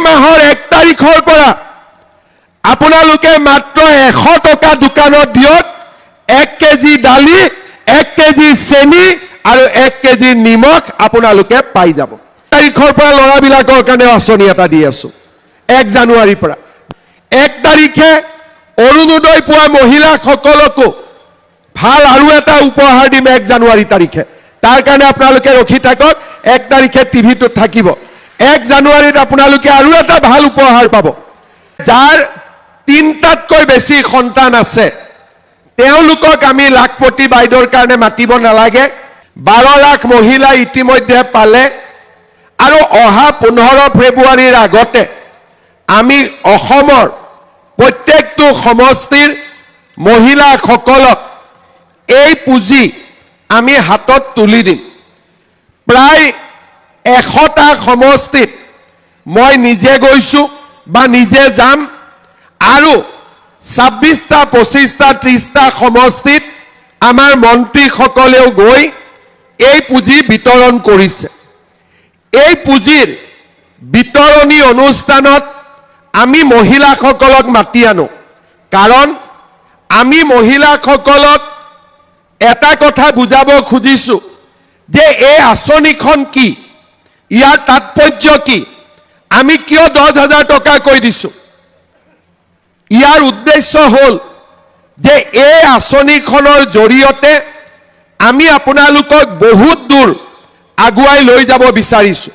মাহৰ 1 তাৰিখৰ পৰা আপোনালোকে মাত্ৰ 100 টকা দোকানত দিয়ক 1 কেজি দালি 1 কেজি চেনি আৰু 1 কেজি নিমখ আপোনালোকে পাই যাব তাৰিখৰ পৰা লৰাবিলাকৰ কাৰণে আঁচনি এটা দি আছো 1 জানুৱাৰীৰ পৰা 1 তাৰিখে অৰুণোদয় পোৱা মহিলাসকলকো ভাল আৰু এটা উপহাৰ দিম 1 জানুৱাৰী তাৰিখে তাৰ কাৰণে আপোনালোকে ৰখি থাকক 1 তাৰিখে টিভিটো থাকিব 1 জানুৱাৰীত আপোনালোকে আৰু এটা ভাল উপহাৰ পাব যাৰ 3টাতকৈ বেছি সন্তান আছে তেওঁলোকক আমি লাখপতি বাইদেউৰ কাৰণে মাতিব নালাগে 12 লাখ মহিলা ইতিমধ্যে পালে আৰু অহা 15 ফেব্ৰুৱাৰীৰ আগতে আমি অসমৰ প্ৰত্যেকটো সমষ্টিৰ মহিলাসকলক এই পুঁজি আমি হাতত তুলি দিম প্ৰায় 100টা সমষ্টিত মই নিজে গৈছো বা নিজে যাম আৰু 26টা 25টা 30টা সমষ্টিত আমাৰ মন্ত্ৰীসকলেও গৈ এই পুঁজি বিতৰণ কৰিছে এই পুঁজিৰ বিতৰণী অনুষ্ঠানত আমি মহিলাসকলক মাতি আনো কাৰণ আমি মহিলাসকলক এটা কথা বুজাব খুজিছো যে এই আঁচনিখন কি ইয়াৰ তাৎপৰ্য কি আমি কিয় 10,000 টকা কৈ দিছো ইয়াৰ উদ্দেশ্য হল যে এই আঁচনিখনৰ জৰিয়তে আমি আপোনালোকক বহুত দূৰ আগুৱাই লৈ যাব বিচাৰিছো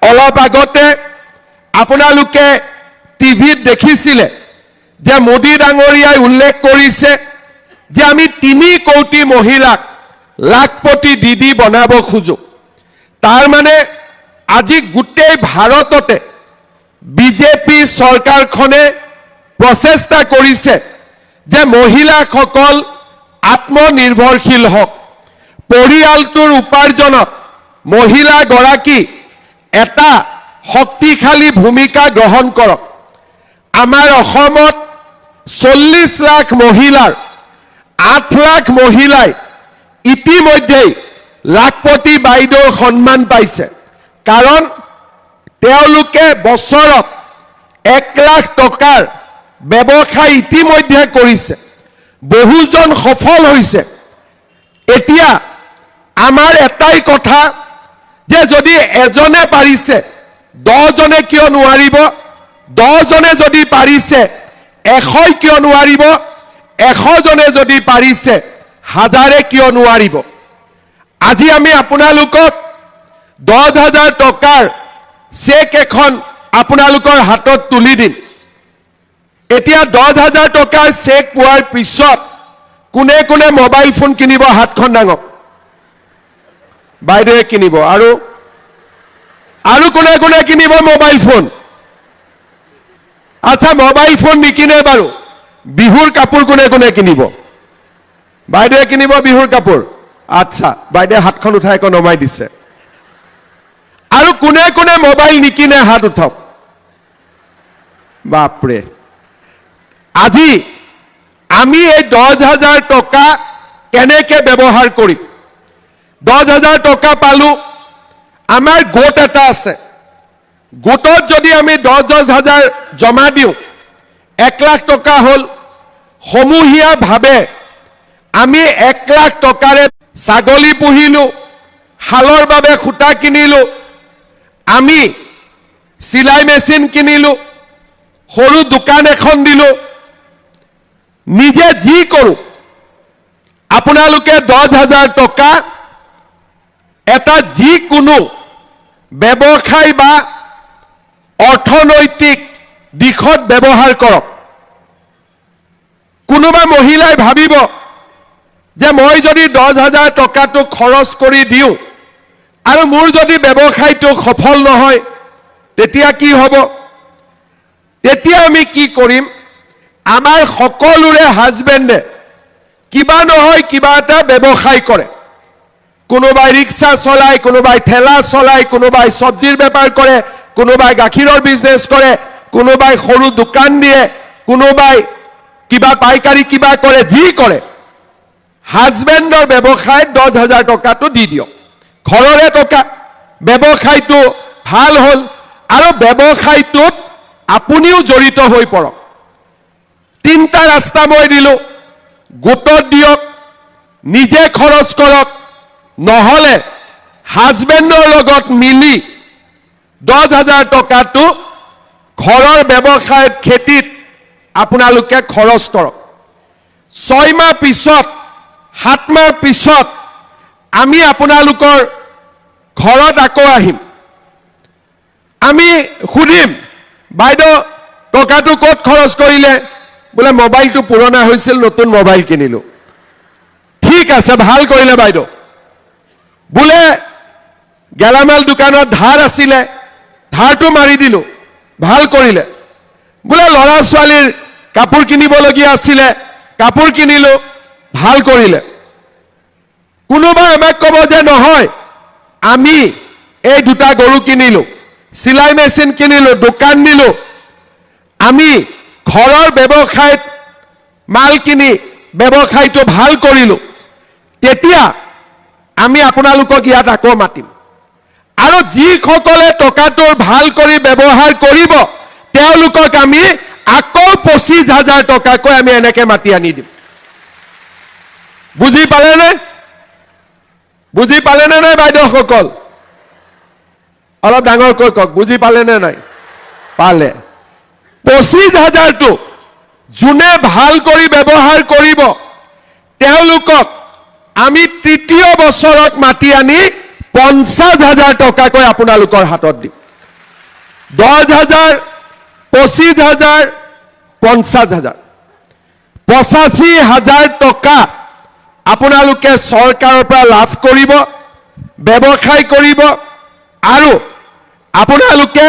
অলপ আগতে আপোনালোকে টিভিত দেখিছিলে যে মোদী ডাঙৰীয়াই উল্লেখ কৰিছে যে আমি 3 কোটি মহিলাক লাখপতি দিদি বনাব খুজো তাৰ মানে আজি গোটেই ভাৰততে বিজেপি চৰকাৰখনে প্ৰচেষ্টা কৰিছে যে মহিলাসকল আত্মনিৰ্ভৰশীল হওক পৰিয়ালটোৰ উপাৰ্জনত মহিলা গৰাকী এটা শক্তিশালী ভূমিকা গ্ৰহণ কৰক আমাৰ অসমত 40 লাখ মহিলাৰ 8 লাখ মহিলাই ইতিমধ্যে লাখপতি বাইদেউৰ সন্মান পাইছে কাৰণ তেওঁলোকে বছৰত 1 লাখ টকাৰ ব্যৱসায় ইতিমধ্যে কৰিছে বহুজন সফল হৈছে এতিয়া আমাৰ এটাই কথা যে যদি এজনে পাৰিছে 10 জনে কিয় নোৱাৰিব 10 জনে যদি পাৰিছে 100 কিয় নোৱাৰিব 100 জনে যদি পাৰিছে 1000 কিয় নোৱাৰিব আজি আমি আপোনালোকক 10,000 টকাৰ চেক এখন আপোনালোকৰ হাতত তুলি দিম এতিয়া 10,000 টকাৰ চেক পোৱাৰ পিছত কোনে কোনে মোবাইল ফোন কিনিব হাতখন ডাঙক বাইদেৱে কিনিব আৰু কোনে কোনে কিনিব মোবাইল ফোন আচ্ছা মোবাইল ফোন নিকিনে বাৰু বিহুৰ কাপোৰ কোনে কোনে কিনিব বাইদেৱে কিনিব বিহুৰ কাপোৰ আচ্ছা বাইদেৱে হাতখন উঠাই আকৌ নমাই দিছে আৰু কোনে কোনে মোবাইল নিকিনে হাত উঠাওক বাপৰে আজি আমি এই 10,000 টকা কেনেকে ব্যৱহাৰ কৰিম 10,000 টকা পালো আমাৰ গোট এটা আছে গোটত যদি আমি 10,000 জমা দিওঁ 1 লাখ টকা হল সমূহীয়াভাৱে আমি 1 লাখ টকাৰে ছাগলী পুহিলো হালৰ বাবে খুঁটা কিনিলো আমি সিলাই মেচিন কিনিলো সৰু দোকান এখন দিলো নিজে যি কৰো আপোনালোকে 10,000 টকা এটা যিকোনো ব্যৱসায় বা অৰ্থনৈতিক দিশত ব্যৱহাৰ কৰক কোনোবা মহিলাই ভাবিব যে মই যদি 10,000 টকাটো খৰচ কৰি দিওঁ আৰু মোৰ যদি ব্যৱসায়টো সফল নহয় তেতিয়া কি হ'ব তেতিয়া আমি কি কৰিম আমাৰ সকলোৰে হাজবেণ্ডে কিবা নহয় কিবা এটা ব্যৱসায় কৰে কোনোবাই ৰিক্সা চলায় কোনোবাই ঠেলা চলায় কোনোবাই সবজিৰ বেপাৰ কৰে কোনোবাই গাখীৰৰ বিজনেছ কৰে কোনোবাই সৰু দোকান দিয়ে কোনোবাই কিবা পাইকাৰী কিবা কৰে যি কৰে হাজবেণ্ডৰ ব্যৱসায় 10,000 টকাটো দি দিয়ক ঘৰৰে টকা ব্যৱসায়টো ভাল হল আৰু ব্যৱসায়টোত আপুনিও জড়িত হৈ পৰক। 3টা ৰাস্তা মই দিলোঁ, গোটত দিয়ক, নিজে খৰচ কৰক, নহ'লে হাজবেণ্ডৰ লগত মিলি 10,000 টকাটো ঘৰৰ ব্যৱসায়ত খেতিত আপোনালোকে খৰচ কৰক। 6 মাহ পিছত 7 মাহ পিছত আমি আপোনালোকৰ ঘৰত আকৌ আহিম। আমি সুধিম, বাইদেউ টকাটো ক'ত খৰচ কৰিলে? বোলে মোবাইলটো পুৰণা হৈছিল, নতুন মোবাইল কিনিলোঁ। ঠিক আছে, ভাল কৰিলে বাইদেউ। বোলে গেলামাল দোকানত ধাৰ আছিলে, ধাৰটো মাৰি দিলোঁ, ভাল কৰিলে। বোলে ল'ৰা ছোৱালীৰ কাপোৰ কিনিবলগীয়া আছিলে, কাপোৰ কিনিলোঁ, ভাল কৰিলে। কোনোবাই আমাক ক'ব যে নহয়, আমি এই 2টা গৰু কিনিলোঁ, চিলাই মেচিন কিনিলোঁ, দোকান দিলোঁ, আমি ঘৰৰ ব্যৱসায়ত মাল কিনি ব্যৱসায়টো ভাল কৰিলোঁ, তেতিয়া আমি আপোনালোকক ইয়াত আকৌ মাতিম। আৰু যিসকলে টকাটো ভাল কৰি ব্যৱহাৰ কৰিব, তেওঁলোকক আমি আকৌ 25,000 টকাকৈ আমি এনেকৈ মাতি আনি দিম। বুজি পালেনে? বুজি পালেনে নাই বাইদেউসকল? অলপ ডাঙৰকৈ কওক, বুজি পালেনে নাই? পালে। 25,000টো যোনে ভাল কৰি ব্যৱহাৰ কৰিব, তেওঁলোকক আমি 3য় বছৰত মাতি আনি 50,000 টকাকৈ আপোনালোকৰ হাতত দিম। 10,000, 25,000, 50,000, 85,000 টকা আপোনালোকে চৰকাৰৰ পৰা লাভ কৰিব, ব্যৱসায় কৰিব। আৰু আপোনালোকে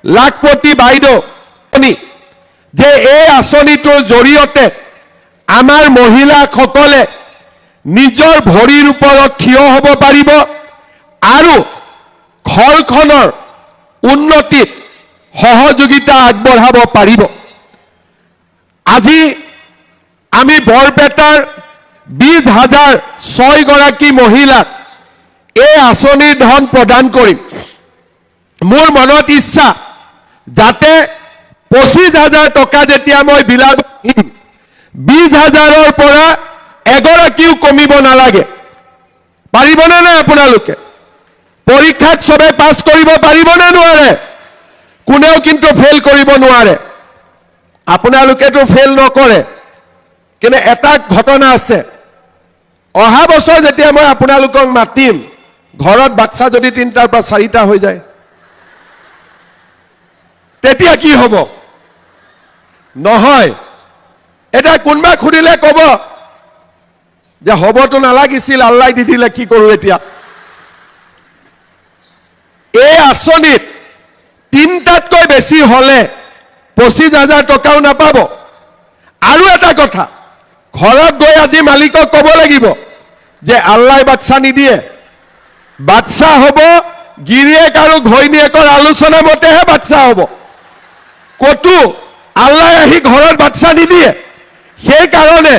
লাখপতি বাইদেউ যে এই আঁচনিটোৰ জৰিয়তে আমাৰ মহিলাসকলে নিজৰ ভৰিৰ ওপৰত থিয় হ'ব পাৰিব আৰু ঘৰখনৰ উন্নতিত সহযোগিতা আগবঢ়াব পাৰিব। আজি আমি বৰপেটাৰ 20,006 গৰাকী মহিলাক এই আঁচনিৰ ধন প্ৰদান কৰিম। মোৰ মনত ইচ্ছা, যাতে 25,000 টকা যেতিয়া মই বিলাব দিম, 20,000ৰ পৰা এগৰাকীও কমিব নালাগে। পাৰিবনে নাই আপোনালোকে? পৰীক্ষাত চবে পাছ কৰিব পাৰিবনে নোৱাৰে? কোনেও কিন্তু ফেইল কৰিব নোৱাৰে। আপোনালোকেতো ফেইল নকৰে, কিন্তু এটা ঘটনা আছে। অহা বছৰ যেতিয়া মই আপোনালোকক মাতিম, ঘৰত বাচ্চা যদি 3টাৰ পৰা 4টা হৈ যায়, তেতিয়া কি হ'ব? নহয়, এটা কোনোবা সুধিলে ক'ব যে হ'বতো নালাগিছিল, আল্লাই দি দিলে, কি কৰোঁ এতিয়া? এই আঁচনিত 3টাতকৈ বেছি হ'লে 25,000 টকাও নাপাব। আৰু এটা কথা, ঘৰত গৈ আজি মালিকক ক'ব লাগিব যে আল্লাই বাচ্চা নিদিয়ে, বাচ্চা হ'ব গিৰিয়েক আৰু ঘৈণীয়েকৰ আলোচনা মতেহে বাচ্চা হ'ব। ক'তো আল্লাই আহি ঘৰত বাচ্চা নিদিয়ে। সেইকাৰণে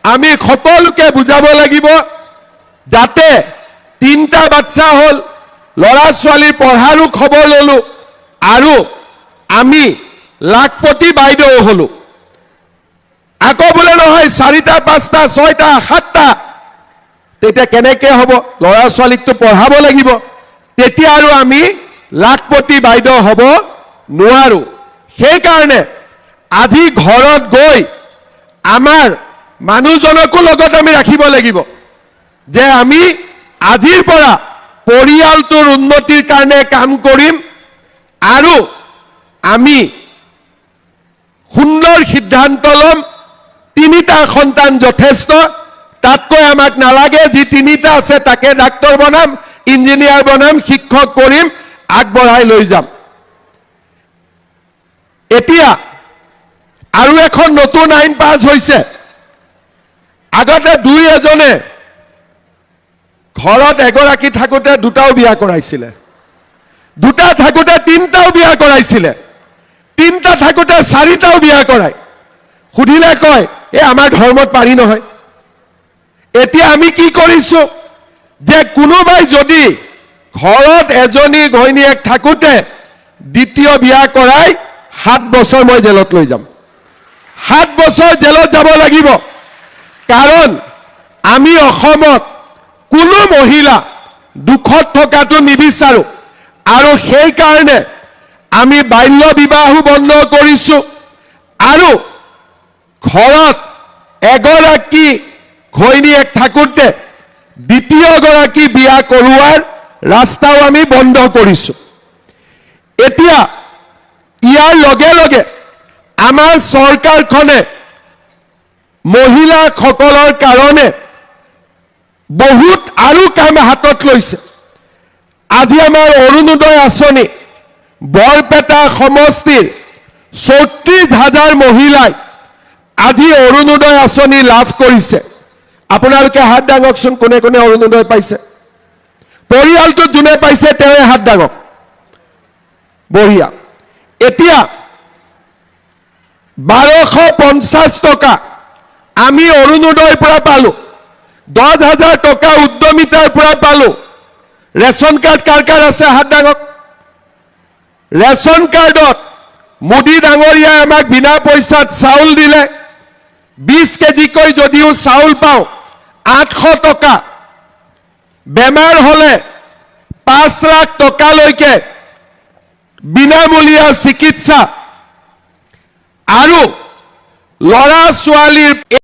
আমি সকলোকে বুজাব লাগিব, যাতে 3টা বাচ্চা হ'ল, ল'ৰা ছোৱালীৰ পঢ়াৰো খবৰ ল'লোঁ, আৰু আমি লাখপতি বাইদেউ হ'লোঁ। আকৌ বোলে নহয় 4টা, 5টা, 6টা, 7টা, তেতিয়া কেনেকৈ হ'ব? ল'ৰা ছোৱালীকতো পঢ়াব লাগিব। তেতিয়া আৰু আমি লাখপতি বাইদেউ হ'ব নোৱাৰোঁ। সেইকাৰণে আজি ঘৰত গৈ আমাৰ মানুহজনকো লগত আমি ৰাখিব লাগিব যে আমি আজিৰ পৰা পৰিয়ালটোৰ উন্নতিৰ কাৰণে কাম কৰিম, আৰু আমি সুন্দৰ সিদ্ধান্ত ল'ম। 3টা সন্তান যথেষ্ট, তাতকৈ আমাক নালাগে। যি 3টা আছে তাকে ডাক্তৰ বনাম, ইঞ্জিনিয়াৰ বনাম, শিক্ষক কৰিম, আগবঢ়াই লৈ যাম। এতিয়া আৰু এখন নতুন আইন পাছ হৈছে। আগতে 2-এজনে ঘৰত এগৰাকী থাকোঁতে 2টাও বিয়া কৰাইছিলে, 2টা থাকোঁতে 3টাও বিয়া কৰাইছিলে, 3টা থাকোঁতে 4টাও বিয়া কৰায়। সুধিলে কয়, এই আমাৰ ধৰ্মত পাৰি নহয়। এতিয়া আমি কি কৰিছোঁ যে কোনোবাই যদি ঘৰত এজনী ঘৈণীয়েক থাকোঁতে দ্বিতীয় বিয়া কৰাই 7 বছৰ মই জেলত লৈ যাম। 7 বছৰ জেলত যাব লাগিব, কাৰণ আমি অসমত কোনো মহিলা দুখত থকাটো নিবিচাৰো, আৰু সেই কাৰণে আমি বাল্য বিবাহো বন্ধ কৰিছো, আৰু ঘৰত এগৰাকী ঘৈণীয়েক থাকোঁতে দ্বিতীয়গৰাকী বিয়া কৰোৱাৰ ৰাস্তাও আমি বন্ধ কৰিছো। এতিয়া ইয়াৰ লগে লগে আমাৰ চৰকাৰখনে মহিলাসকলৰ কাৰণে বহুত আৰু কাম হাতত লৈছে। আজি আমাৰ অৰুণোদয় আঁচনি বৰপেটা সমষ্টিৰ 34,000 মহিলাই আজি অৰুণোদয় আঁচনি লাভ কৰিছে। আপোনালোকে হাত দাঙকচোন, কোনে কোনে অৰুণোদয় পাইছে? পৰিয়ালটোত যোনে পাইছে তেওঁৱে হাত দাঙক। বঢ়িয়া। এতিয়া 1250 টকা আমি অৰুণোদয়ৰ পৰা পালো, 10,000 টকা উদ্যমিতাৰ পৰা পালো। ৰেচন কাৰ্ড কাৰ কাৰ আছে হাত দাঙক। ৰেচন কাৰ্ডত মোদী ডাঙৰীয়াই আমাক বিনা পইচাত চাউল দিলে। 20 কেজিকৈ যদিও চাউল পাওঁ 800 টকা, বেমাৰ হলে 5 লাখ টকালৈকে বিনামূলীয়া চিকিৎসা, আৰু ল'ৰা ছোৱালীৰ